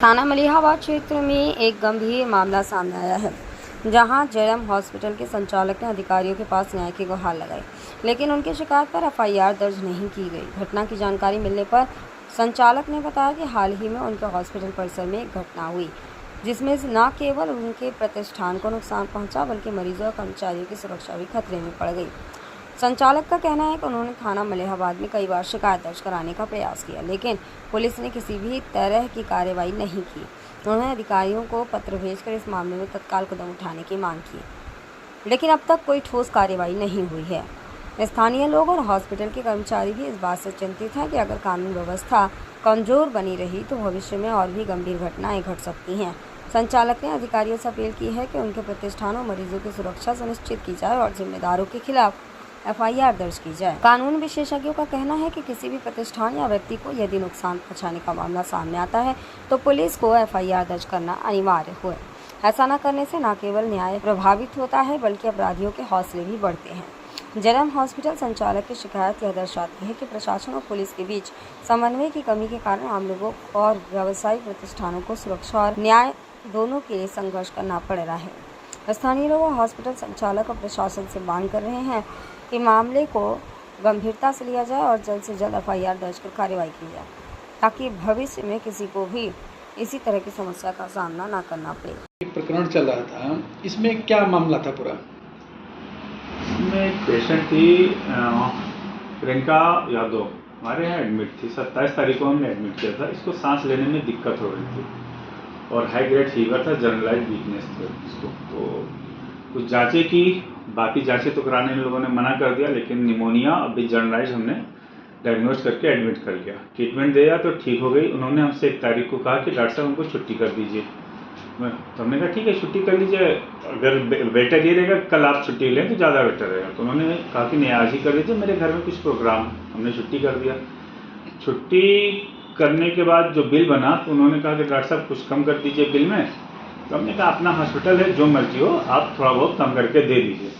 थाना मलिहाबाद क्षेत्र में एक गंभीर मामला सामने आया है, जहां जेएम हॉस्पिटल के संचालक ने अधिकारियों के पास न्याय की गुहार लगाई, लेकिन उनकी शिकायत पर एफआईआर दर्ज नहीं की गई। घटना की जानकारी मिलने पर संचालक ने बताया कि हाल ही में उनके हॉस्पिटल परिसर में एक घटना हुई, जिसमें न केवल उनके प्रतिष्ठान को नुकसान पहुंचा, बल्कि मरीजों और कर्मचारियों की सुरक्षा भी खतरे में पड़ गई। संचालक का कहना है कि उन्होंने थाना मलिहाबाद में कई बार शिकायत दर्ज कराने का प्रयास किया, लेकिन पुलिस ने किसी भी तरह की कार्रवाई नहीं की। उन्होंने अधिकारियों को पत्र भेजकर इस मामले में तत्काल कदम उठाने की मांग की, लेकिन अब तक कोई ठोस कार्रवाई नहीं हुई है। स्थानीय लोग और हॉस्पिटल के कर्मचारी भी इस बात से चिंतित हैं कि अगर कानून व्यवस्था कमजोर बनी रही तो भविष्य में और भी गंभीर घटनाएं घट सकती हैं। संचालक ने अधिकारियों से अपील की है कि उनके प्रतिष्ठानों मरीजों की सुरक्षा सुनिश्चित की जाए और जिम्मेदारों के खिलाफ एफआईआर दर्ज की जाए। कानून विशेषज्ञों का कहना है कि किसी भी प्रतिष्ठान या व्यक्ति को यदि नुकसान पहुंचाने का मामला सामने आता है तो पुलिस को एफआईआर दर्ज करना अनिवार्य है। ऐसा न करने से न केवल न्याय प्रभावित होता है, बल्कि अपराधियों के हौसले भी बढ़ते हैं। जेएम हॉस्पिटल संचालक की शिकायत यह दर्शाती है कि प्रशासन और पुलिस के बीच समन्वय की कमी के कारण आम लोगों और व्यावसायिक प्रतिष्ठानों को सुरक्षा और न्याय दोनों के लिए संघर्ष करना पड़ रहा है। स्थानीय लोग हॉस्पिटल संचालक और प्रशासन से मांग कर रहे हैं कि मामले को गंभीरता से लिया जाए और जल्द से जल्द एफआईआर दर्ज कर कार्रवाई की जाए, ताकि भविष्य में किसी को भी इसी तरह की समस्या का सामना न करना पड़े। एक प्रकरण चल रहा था, इसमें क्या मामला था पूरा? इसमें एक पेशेंट थी प्रियंका यादव, हमारे यहाँ एडमिट थी। 27 तारीख को हमने एडमिट किया था। इसको सांस लेने में दिक्कत हो रही थी और हाई ग्रेड फीवर था, जनरलाइज वीकनेस था इसको। तो कुछ जांचें की, बाकी जांचें तो कराने इन लोगों ने मना कर दिया, लेकिन निमोनिया अभी जनरलाइज हमने डायग्नोज करके एडमिट कर लिया। ट्रीटमेंट दिया तो ठीक हो गई। उन्होंने हमसे 1 तारीख को कहा कि डॉक्टर साहब हमको छुट्टी कर दीजिए। तो हमने कहा ठीक है, छुट्टी कर लीजिए, अगर बेटर ये रहेगा कल आप छुट्टी लें तो ज़्यादा बेटर रहेगा। तो उन्होंने कहा कि नहीं, आज ही कर लीजिए, मेरे घर में कुछ प्रोग्राम। हमने छुट्टी कर दिया। छुट्टी करने के बाद जो बिल बना तो उन्होंने कहा कि डॉक्टर साहब कुछ कम कर दीजिए बिल में। तो हमने कहा अपना हॉस्पिटल है, जो मर्जी हो आप थोड़ा बहुत कम करके दे दीजिए।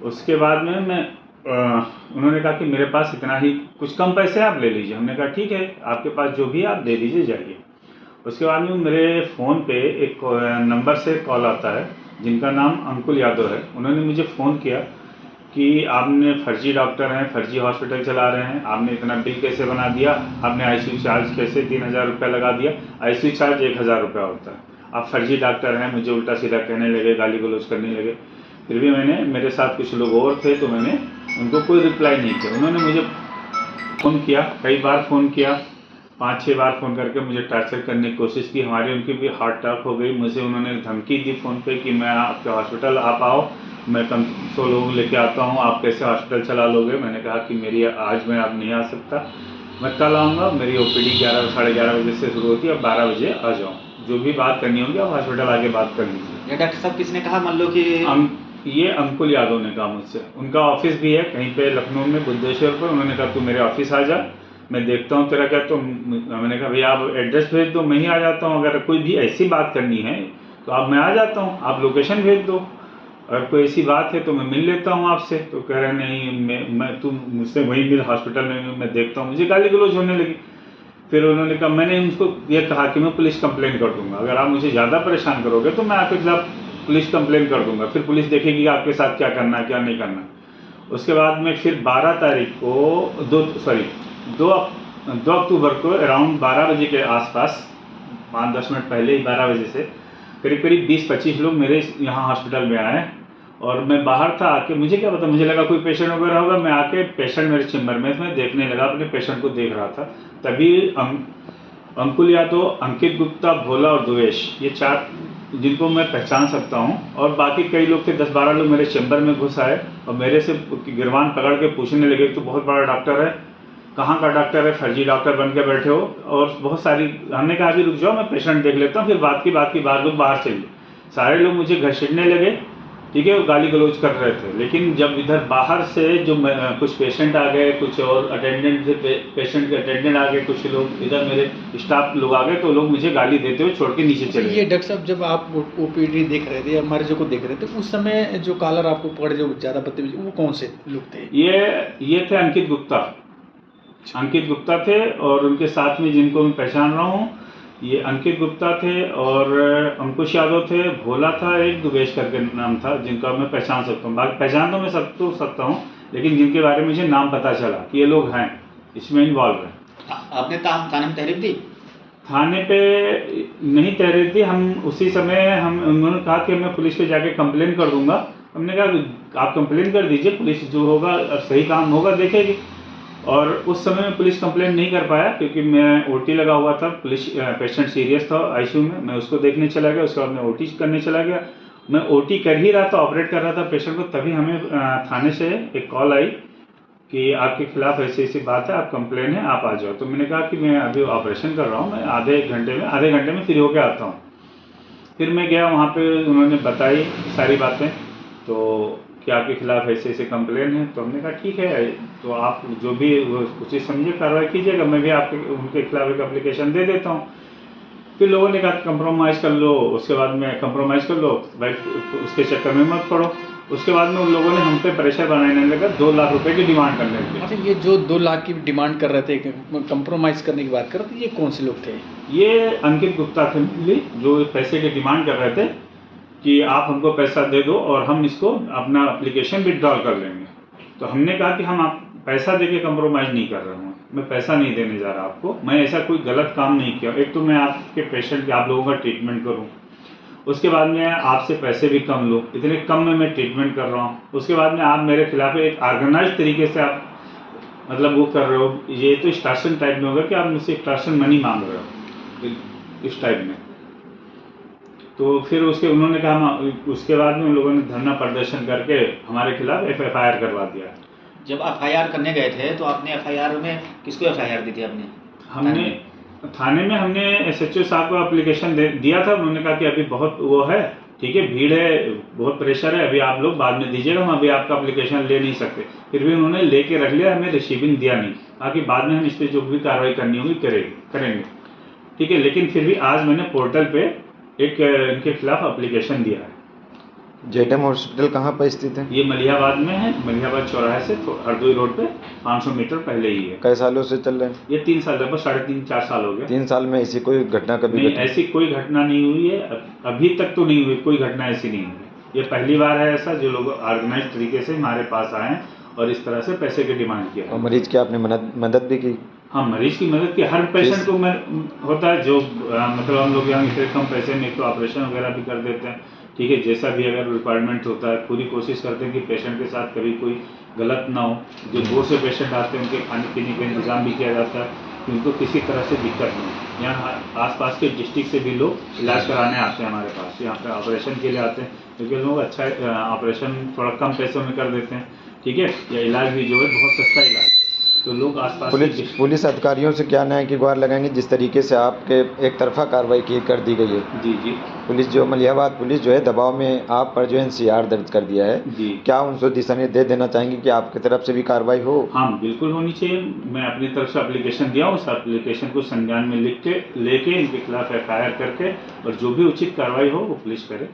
उसके बाद में उन्होंने कहा कि मेरे पास इतना ही, कुछ कम पैसे आप ले लीजिए। हमने कहा ठीक है, आपके पास जो भी आप दे दीजिए, जाइए। उसके बाद में मेरे फ़ोन पे एक नंबर से कॉल आता है जिनका नाम अंकुल यादव है। उन्होंने मुझे फ़ोन किया कि आपने फर्जी डॉक्टर हैं, फर्जी हॉस्पिटल चला रहे हैं, आपने इतना बिल कैसे बना दिया, आपने आईसीयू चार्ज कैसे 3000 रुपये लगा दिया। आईसीयू चार्ज 1000 रुपया होता है। आप फर्जी डॉक्टर हैं। मुझे उल्टा सीधा कहने लगे, गाली गलौज करने लगे। फिर भी मैंने, मेरे साथ कुछ लोग और थे तो मैंने उनको कोई रिप्लाई नहीं किया। उन्होंने मुझे फ़ोन किया, कई बार फ़ोन किया, 5-6 बार फ़ोन करके मुझे टॉर्चर करने की कोशिश की। हमारी उनकी भी हार्ट अटैक हो गई। मुझे उन्होंने धमकी दी फ़ोन पे कि मैं आपके हॉस्पिटल आप आओ, मैं 100 लोग लेके आता हूँ, आप कैसे हॉस्पिटल चला लोगे। मैंने कहा कि मेरी आज मैं अब नहीं आ सकता, मैं कल आऊँगा। मेरी ओपीडी 11 साढ़े 11 बजे से शुरू होती है, अब 12 बजे आ जाऊँ। जो भी बात करनी होगी आप हॉस्पिटल आके बात कर लीजिए। ये डॉक्टर साहब किसने कहा? मान लो कि ये अंकुल यादव ने कहा मुझसे। उनका ऑफिस भी है कहीं पे लखनऊ में, बुद्धेश्वर पर। उन्होंने कहा तू मेरे ऑफिस आ जा, मैं देखता हूँ तेरा क्या। तो मैंने कहा भैया आप एड्रेस भेज दो, मैं ही आ जाता हूँ। अगर कोई भी ऐसी बात करनी है तो आप, मैं आ जाता हूँ, आप लोकेशन भेज दो। अगर कोई ऐसी बात है तो मैं मिल लेता हूँ आपसे। तो कह रहे नहीं, मैं तुम मुझसे वहीं मिल, हॉस्पिटल में मैं देखता हूँ। मुझे गाली गलौज होने लगी। फिर उन्होंने कहा, मैंने उनको ये कहा कि मैं पुलिस कंप्लेन कर दूंगा, अगर आप मुझे ज़्यादा परेशान करोगे तो मैं आपके खिलाफ पुलिस कंप्लेन कर दूंगा। फिर पुलिस देखेगी आपके साथ क्या करना है क्या नहीं करना। उसके बाद में फिर 12 तारीख को 2 अक्टूबर को अराउंड 12 बजे के आसपास, 5-10 मिनट पहले ही 12 बजे से करीब करीब 20-25 लोग मेरे यहाँ हॉस्पिटल में आए। और मैं बाहर था, आके मुझे क्या पता, मुझे लगा कोई पेशेंट वगैरह होगा। मैं आके पेशेंट मेरे चैम्बर में, मैं देखने लगा, अपने पेशेंट को देख रहा था। तभी अंकुल यादव, अंकित गुप्ता, भोला और दुवेश, ये 4 जिनको मैं पहचान सकता हूँ। और बाकी कई लोग थे, 10-12 लोग मेरे चैम्बर में घुस आए और मेरे से गिरवान पकड़ के पूछने लगे तो बहुत बड़ा डॉक्टर है, कहाँ का डॉक्टर है, फर्जी डॉक्टर बन के बैठे हो। और बहुत सारी, हमने कहा अभी रुक जाओ, मैं पेशेंट देख लेता हूँ। फिर बात की बात लोग बाहर चलिए। सारे लोग मुझे घसीटने लगे, ठीक है, वो गाली गलौज कर रहे थे। लेकिन जब इधर बाहर से जो कुछ पेशेंट आ गए, कुछ और अटेंडेंट थे, पेशेंट के अटेंडेंट आ गए, कुछ लोग इधर मेरे स्टाफ लोग आ गए, तो लोग मुझे गाली देते हुए छोड़ के नीचे चले। ये डॉक्टर साहब जब आप ओपीडी देख रहे थे या मरीजों को देख रहे थे, उस समय जो कॉलर आपको पकड़े, जो ज़्यादा बदतमीज, वो कौन से लोग थे? ये थे अंकित गुप्ता थे, और उनके साथ में जिनको मैं पहचान रहा हूँ ये अंकित गुप्ता थे और अंकुश यादव थे, भोला था, एक दुबेश करके नाम था, जिनका मैं पहचान सकता हूँ। बाकी पहचान तो मैं सकता हूँ, लेकिन जिनके बारे में मुझे नाम पता चला कि ये लोग हैं, इसमें इन्वॉल्व हैं। आपने थाने में तहरीर दी? थाने पे नहीं तहरीर दी। हम उसी समय उन्होंने कहा कि मैं पुलिस पे जाके कंप्लेन कर दूंगा। हमने कहा आप कंप्लेन कर दीजिए, पुलिस जो होगा सही काम होगा देखेगी। और उस समय में पुलिस कंप्लेन नहीं कर पाया क्योंकि मैं ओटी लगा हुआ था, पुलिस पेशेंट सीरियस था आईसीयू में, मैं उसको देखने चला गया। उसके बाद मैं ओटी करने चला गया। मैं ओटी कर ही रहा था, ऑपरेट कर रहा था पेशेंट को, तभी हमें थाने से एक कॉल आई कि आपके खिलाफ ऐसी ऐसी बात है, आप कंप्लेन है, आप आ जाओ। तो मैंने कहा कि मैं अभी ऑपरेशन कर रहा हूँ, मैं आधे घंटे में फ्री होकर आता हूँ। फिर मैं गया वहाँ पे, उन्होंने बताई सारी बातें, तो कि आपके खिलाफ ऐसे ऐसे कंप्लेन है। तो हमने कहा ठीक है, तो आप जो भी उचित समझे कार्रवाई कीजिएगा, मैं भी उनके खिलाफ एक एप्लीकेशन दे देता हूँ। फिर लोगों ने कहा कंप्रोमाइज़ कर लो। उसके बाद में कंप्रोमाइज़ कर लो भाई, उसके चक्कर में मत पड़ो। उसके बाद में उन लोगों ने हम पे प्रेशर बनाने लगा, 2 लाख रुपए की डिमांड करने लगे। अच्छा, ये जो 2 लाख की डिमांड कर रहे थे, कंप्रोमाइज़ करने की बात कर रहे थे, ये कौन से लोग थे? ये अंकित गुप्ता थे जो पैसे की डिमांड कर रहे थे कि आप हमको पैसा दे दो और हम इसको अपना एप्लीकेशन विड्रॉल कर लेंगे। तो हमने कहा कि हम आप पैसा देके कंप्रोमाइज़ नहीं कर रहा हूँ, मैं पैसा नहीं देने जा रहा आपको, मैं ऐसा कोई गलत काम नहीं किया। एक तो मैं आपके पेशेंट आप लोगों का ट्रीटमेंट करूँ, उसके बाद में आपसे पैसे भी कम लूँ, इतने कम में मैं ट्रीटमेंट कर रहा हूँ। उसके बाद में आप मेरे खिलाफ एक ऑर्गेनाइज तरीके से आप मतलब वो कर रहे हो, ये तो एक्सटॉर्शन टाइप में होगा कि आप मुझसे एक्सटॉर्शन मनी मांग रहे हो, इस टाइप में। तो फिर उन्होंने कहा, उसके बाद में उन लोगों ने धरना प्रदर्शन करके हमारे खिलाफ FIR करवा दिया। जब FIR करने गए थे तो आपने FIR में किसको FIR दी थी आपने? हमने थाने में हमने SHO साहब को एप्लीकेशन दिया था। उन्होंने कहा कि अभी बहुत वो है, ठीक है, भीड़ है, बहुत प्रेशर है, अभी आप लोग बाद में दीजिएगा, हम अभी आपका एप्लीकेशन ले नहीं सकते। फिर भी उन्होंने लेके रख लिया, हमें रिसीविंग दिया नहीं, ताकि बाद में हम इस पर जो भी कार्रवाई करनी होगी करेंगे, ठीक है। लेकिन फिर भी आज मैंने पोर्टल पे एक इनके खिलाफ एप्लीकेशन दिया है। जेडम हॉस्पिटल कहाँ पर स्थित है? ये मलिहाबाद में है, मलिहाबाद चौराहे से हरदोई रोड पे 500 मीटर पहले ही है। कई सालों से चल रहे हैं? ये 3 साल, लगभग 3.5-4 साल हो गए। 3 साल में ऐसी कोई घटना कभी नहीं, ऐसी कोई घटना नहीं हुई है, अभी तक तो नहीं हुई, कोई घटना ऐसी नहीं हुई। ये पहली बार है ऐसा जो लोग ऑर्गेनाइज तरीके से हमारे पास आए हैं और इस तरह से पैसे की डिमांड किया। और मरीज की आपने मदद भी की? हाँ, मरीज की मदद की। हर पेशेंट को मैं होता है जो मतलब हम लोग यहाँ इतने कम पैसे में तो ऑपरेशन वगैरह भी कर देते हैं, ठीक है। जैसा भी अगर रिक्वायरमेंट होता है, पूरी कोशिश करते हैं कि पेशेंट के साथ कभी कोई गलत ना हो। जो दूर से पेशेंट आते हैं उनके खाने पीने का इंतज़ाम भी किया जाता है कि उनको किसी तरह से दिक्कत नहीं हो। यहाँ आसपास के डिस्ट्रिक्ट से भी लोग इलाज कराने आते हैं हमारे पास, यहाँ पे ऑपरेशन के लिए आते हैं, क्योंकि लोग अच्छा ऑपरेशन थोड़ा कम पैसों में कर देते हैं, ठीक है। या इलाज भी जो है बहुत सस्ता इलाज है, तो लोग आसपास पुलिस अधिकारियों से क्या न्याय की गुहार लगाएंगे जिस तरीके से आपके एक तरफा कार्रवाई कर दी गई है? जी पुलिस जो मलिहाबाद पुलिस जो है दबाव में आप पर जो NCR दर्ज कर दिया है जी, क्या उनको दिशा निर्देश देना चाहेंगे कि आपकी तरफ से भी कार्रवाई हो? हाँ, बिल्कुल होनी चाहिए। मैं अपनी तरफ से एप्लीकेशन दिया हूँ, उस एप्लीकेशन को संज्ञान में लिख के लेके इनके खिलाफ FIR करके और जो भी उचित कार्रवाई हो वो पुलिस करे।